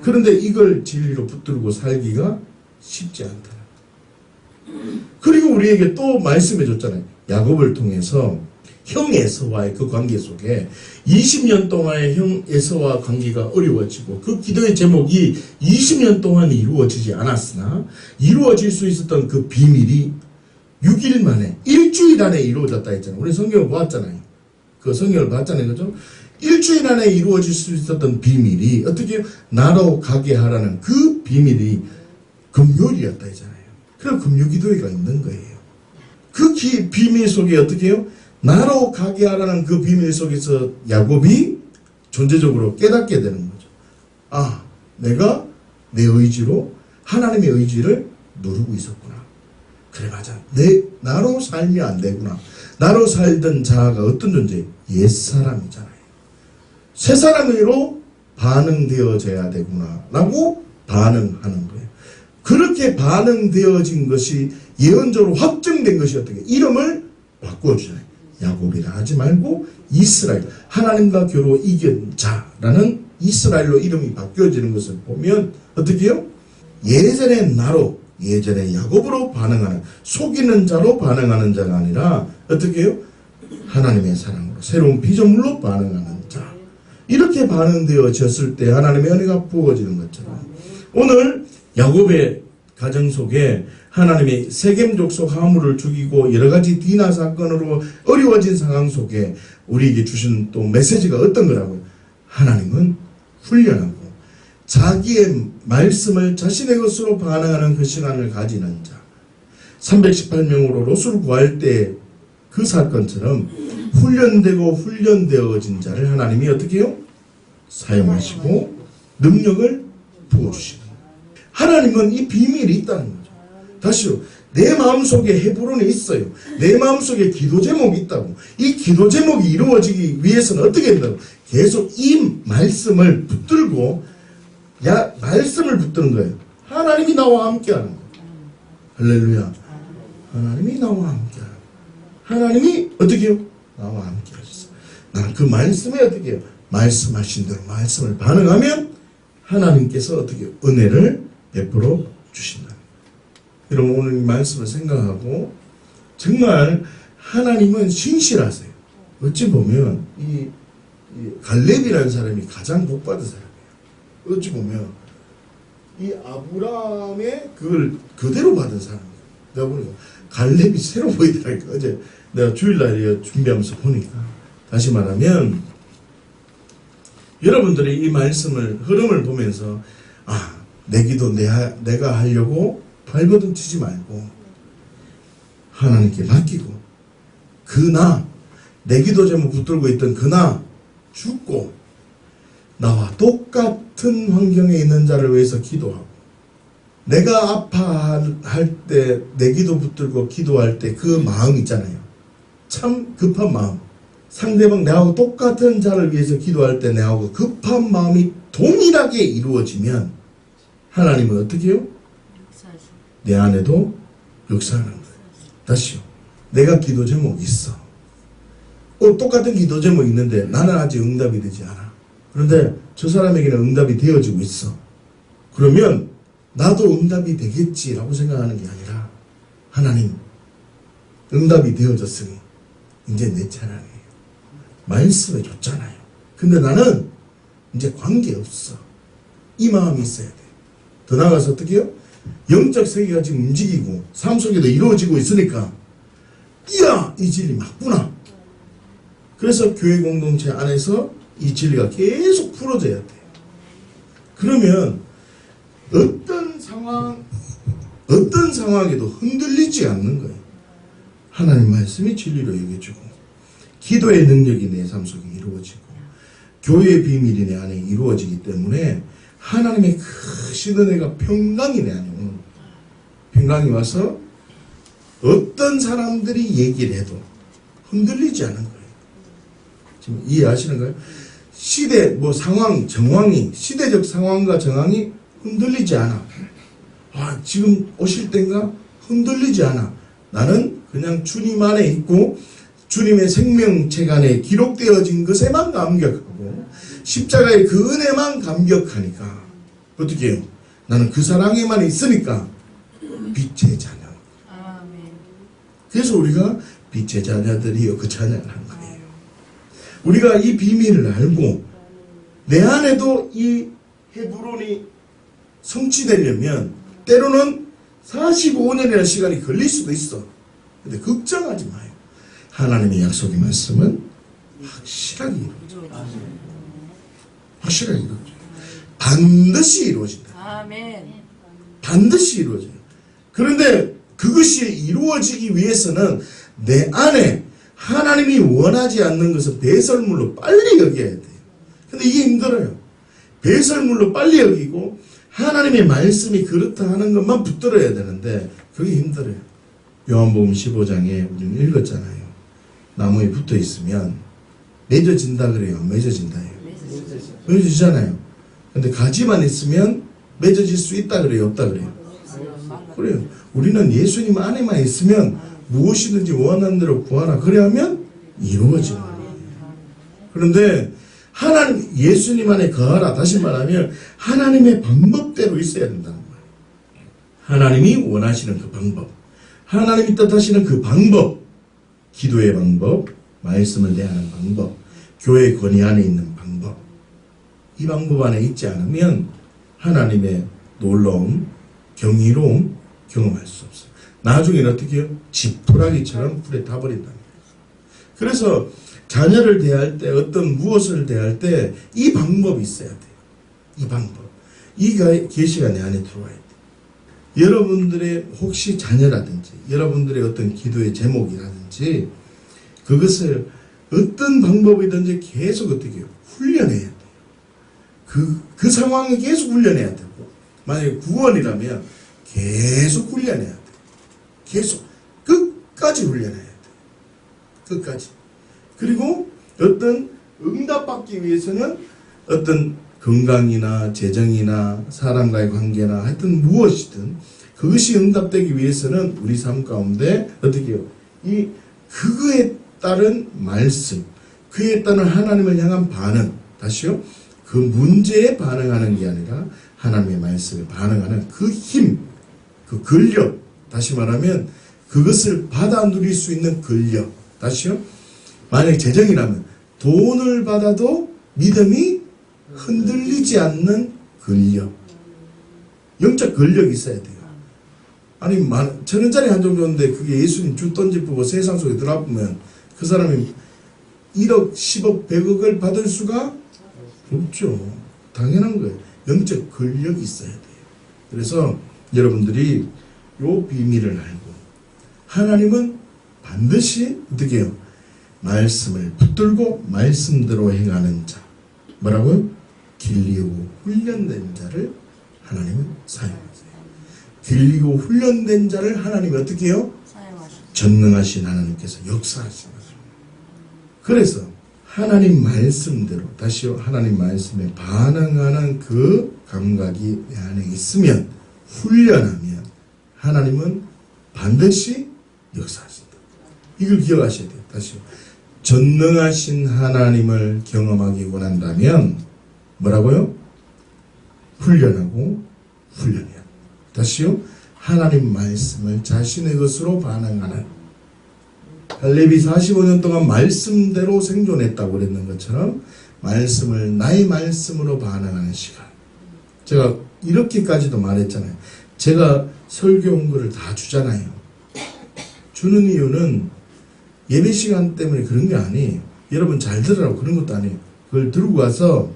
그런데 이걸 진리로 붙들고 살기가 쉽지 않다. 그리고 우리에게 또 말씀해 줬잖아요. 야곱을 통해서 형 에서와의 그 관계 속에 20년 동안의 형 에서와 관계가 어려워지고 그 기도의 제목이 20년 동안 이루어지지 않았으나 이루어질 수 있었던 그 비밀이 6일 만에 일주일 안에 이루어졌다 했잖아요. 우리 성경을 보았잖아요. 그 성경을 봤잖아요. 그죠? 일주일 안에 이루어질 수 있었던 비밀이 어떻게 나로 가게 하라는 그 비밀이 금요일이었다 했잖아요. 그럼 금요기도회가 있는 거예요. 그 비밀 속에 어떻게 해요? 나로 가게 하라는 그 비밀 속에서 야곱이 존재적으로 깨닫게 되는 거죠. 아, 내가 내 의지로 하나님의 의지를 누르고 있었구나. 그래 맞아. 나로 살면 안 되구나. 나로 살던 자아가 어떤 존재예요? 옛사람이잖아요. 새사람으로 반응되어져야 되구나 라고 반응하는 거예요. 그렇게 반응되어진 것이 예언적으로 확정된 것이 어떻게 이름을 바꿔주잖아요. 야곱이라 하지 말고 이스라엘, 하나님과 겨루 이긴 자라는 이스라엘로 이름이 바뀌어지는 것을 보면 어떻게 해요? 예전에 나로, 예전에 야곱으로 반응하는, 속이는 자로 반응하는 자가 아니라 어떻게 해요? 하나님의 사랑으로, 새로운 피조물로 반응하는 이렇게 반응되어졌을 때 하나님의 은혜가 부어지는 것처럼 오늘 야곱의 가정 속에 하나님이 세겜 족속 하물을 죽이고 여러 가지 디나 사건으로 어려워진 상황 속에 우리에게 주신 또 메시지가 어떤 거라고요? 하나님은 훈련하고 자기의 말씀을 자신의 것으로 반응하는 그 시간을 가지는 자. 318명으로 롯을 구할 때 그 사건처럼 훈련되고 훈련되어진 자를 하나님이 어떻게 해요? 사용하시고 능력을 부어주시는 거예요. 하나님은 이 비밀이 있다는 거죠. 다시요. 내 마음속에 헤브론이 있어요. 내 마음속에 기도 제목이 있다고. 이 기도 제목이 이루어지기 위해서는 어떻게 된다고? 계속 이 말씀을 붙들고 말씀을 붙드는 거예요. 하나님이 나와 함께하는 거예요. 할렐루야. 하나님이 나와 함께하는 거예요. 하나님이 어떻게 해요? 나와 함께 하셨어. 나는 그 말씀에 어떻게 해요? 말씀하신 대로 말씀을 반응하면 하나님께서 어떻게 해요? 은혜를 베풀어 주신다. 여러분 오늘 이 말씀을 생각하고 정말 하나님은 신실하세요. 어찌 보면 이 갈렙이라는 사람이 가장 복받은 사람이에요. 어찌 보면 이 아브라함의 그걸 그대로 받은 사람이에요. 내가 보니까 갈렙이 새로 보이더라니까. 어제 내가 주일날에 준비하면서 보니까. 다시 말하면 여러분들이 이 말씀을 흐름을 보면서 내 기도 내가 하려고 발버둥 치지 말고 하나님께 맡기고 내 기도 제목 붙들고 있던 죽고 나와 똑같은 환경에 있는 자를 위해서 기도하고 내가 아파할 때 내 기도 붙들고 기도할 때 그 마음 있잖아요. 참 급한 마음. 상대방 내하고 똑같은 자를 위해서 기도할 때 내하고 급한 마음이 동일하게 이루어지면 하나님은 어떻게 해요? 내 안에도 역사하는 거예요. 다시요. 내가 기도 제목이 있어. 똑같은 기도 제목이 있는데 나는 아직 응답이 되지 않아. 그런데 저 사람에게는 응답이 되어지고 있어. 그러면 나도 응답이 되겠지라고 생각하는 게 아니라 하나님 응답이 되어졌으니 이제 내 차례예요. 말씀해 줬잖아요. 근데 나는 이제 관계없어. 이 마음이 있어야 돼. 더 나아가서 어떻게 해요? 영적 세계가 지금 움직이고 삶 속에도 이루어지고 있으니까 이 진리 맞구나. 그래서 교회 공동체 안에서 이 진리가 계속 풀어져야 돼. 그러면 어떤 상황에도 흔들리지 않는 거예요. 하나님 말씀이 진리로 여겨지고 기도의 능력이 내 삶 속에 이루어지고 교회의 비밀이 내 안에 이루어지기 때문에 하나님의 크신 은혜가 평강이 내 안에 오는 거예요. 평강이 와서 어떤 사람들이 얘기를 해도 흔들리지 않은 거예요. 지금 이해하시는 거예요? 정황이 시대적 상황과 정황이 흔들리지 않아. 지금 오실 때인가? 흔들리지 않아. 나는 그냥 주님 안에 있고 주님의 생명책 안에 기록되어진 것에만 감격하고 십자가의 그 은혜만 감격하니까 어떻게 해요? 나는 그 사랑에만 있으니까 빛의 자녀. 그래서 우리가 빛의 자녀들이여 그 찬양을 한 거예요. 우리가 이 비밀을 알고 내 안에도 이 헤브론이 성취되려면 때로는 45년이라는 시간이 걸릴 수도 있어. 근데 걱정하지 마요. 하나님의 약속의 말씀은 확실하게 이루어져요. 확실하게 이루어져요. 반드시 이루어진다. 아멘. 반드시 이루어져요. 그런데 그것이 이루어지기 위해서는 내 안에 하나님이 원하지 않는 것은 배설물로 빨리 여겨야 돼요. 근데 이게 힘들어요. 배설물로 빨리 여기고 하나님의 말씀이 그렇다 하는 것만 붙들어야 되는데 그게 힘들어요. 요한복음 15장에 우리는 읽었잖아요. 나무에 붙어 있으면 맺어진다 그래요. 맺어진다 해요. 맺어지잖아요. 근데 가지만 있으면 맺어질 수 있다 그래요. 없다 그래요. 그래요. 우리는 예수님 안에만 있으면 무엇이든지 원하는 대로 구하라. 그래야 하면 이루어지는 거예요. 그런데 하나님 예수님 안에 거하라. 다시 말하면 하나님의 방법대로 있어야 된다는 거예요. 하나님이 원하시는 그 방법, 하나님이 뜻하시는 그 방법, 기도의 방법, 말씀을 대하는 방법, 교회 권위 안에 있는 방법, 이 방법 안에 있지 않으면 하나님의 놀라움, 경이로움 경험할 수 없어요. 나중에는 어떻게 해요? 지푸라기처럼 불에 타버린다는 거예요. 그래서 자녀를 대할 때 어떤 무엇을 대할 때 이 방법이 있어야 돼요. 이 방법. 이 계시가 내 안에 들어와야 돼요. 여러분들의 혹시 자녀라든지 여러분들의 어떤 기도의 제목이라든지 그것을 어떤 방법이든지 계속 어떻게 해요? 훈련해야 돼요. 그 상황을 계속 훈련해야 되고 만약에 구원이라면 계속 훈련해야 돼요. 계속 끝까지 훈련해야 돼요. 끝까지. 그리고 어떤 응답받기 위해서는 어떤 건강이나 재정이나 사람과의 관계나 하여튼 무엇이든 그것이 응답되기 위해서는 우리 삶 가운데 어떻게 해요? 그거에 따른 말씀, 그에 따른 하나님을 향한 반응, 다시요? 그 문제에 반응하는 게 아니라 하나님의 말씀에 반응하는 그 힘, 그 근력, 다시 말하면 그것을 받아 누릴 수 있는 근력, 다시요? 만약에 재정이라면 돈을 받아도 믿음이 흔들리지 않는 근력, 영적 근력이 있어야 돼요. 아니 1,000원짜리 한 종 줬는데 그게 예수님 주 던지고 세상 속에 들어가면 그 사람이 1억, 10억, 100억을 받을 수가 없죠. 당연한 거예요. 영적 근력이 있어야 돼요. 그래서 여러분들이 요 비밀을 알고 하나님은 반드시 어떻게 해요? 말씀을 붙들고 말씀대로 행하는 자, 뭐라고요? 길리고 훈련된 자를 하나님은 사용하세요. 길리고 훈련된 자를 하나님이 어떻게 해요? 전능하신 하나님께서 역사하시는 거죠. 그래서 하나님 말씀대로, 다시요, 하나님 말씀에 반응하는 그 감각이 내 안에 있으면, 훈련하면 하나님은 반드시 역사하신다. 이걸 기억하셔야 돼요. 다시요. 전능하신 하나님을 경험하기 원한다면 뭐라고요? 훈련하고 훈련해요. 다시요. 하나님 말씀을 자신의 것으로 반응하는 할례비 45년 동안 말씀대로 생존했다고 그랬는 것처럼 말씀을 나의 말씀으로 반응하는 시간. 제가 이렇게까지도 말했잖아요. 제가 설교 온 거를 다 주잖아요. 주는 이유는 예배 시간 때문에 그런 게 아니에요. 여러분 잘 들으라고 그런 것도 아니에요. 그걸 들고 와서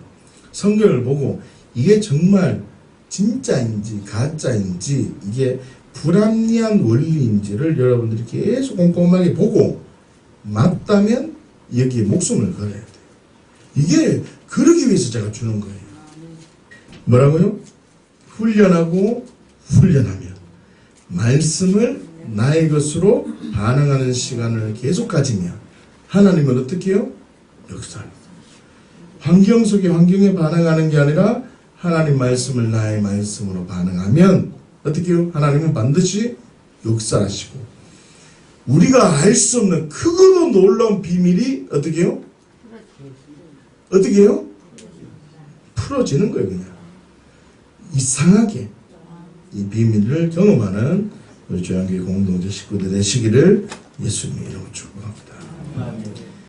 성경을 보고 이게 정말 진짜인지 가짜인지 이게 불합리한 원리인지를 여러분들이 계속 꼼꼼하게 보고 맞다면 여기에 목숨을 걸어야 돼요. 이게 그러기 위해서 제가 주는 거예요. 뭐라고요? 훈련하고 훈련하며 말씀을 나의 것으로 반응하는 시간을 계속 가지며 하나님은 어떻게 해요? 역사합니다. 환경 속에 환경에 반응하는 게 아니라 하나님 말씀을 나의 말씀으로 반응하면 어떻게 해요? 하나님은 반드시 역사하시고 우리가 알 수 없는 크고도 놀라운 비밀이 어떻게 해요? 어떻게 해요? 풀어지는 거예요. 그냥 이상하게 이 비밀을 경험하는 우리 조양교회 공동체 식구들 되시기를 예수님의 이름으로 축복합니다.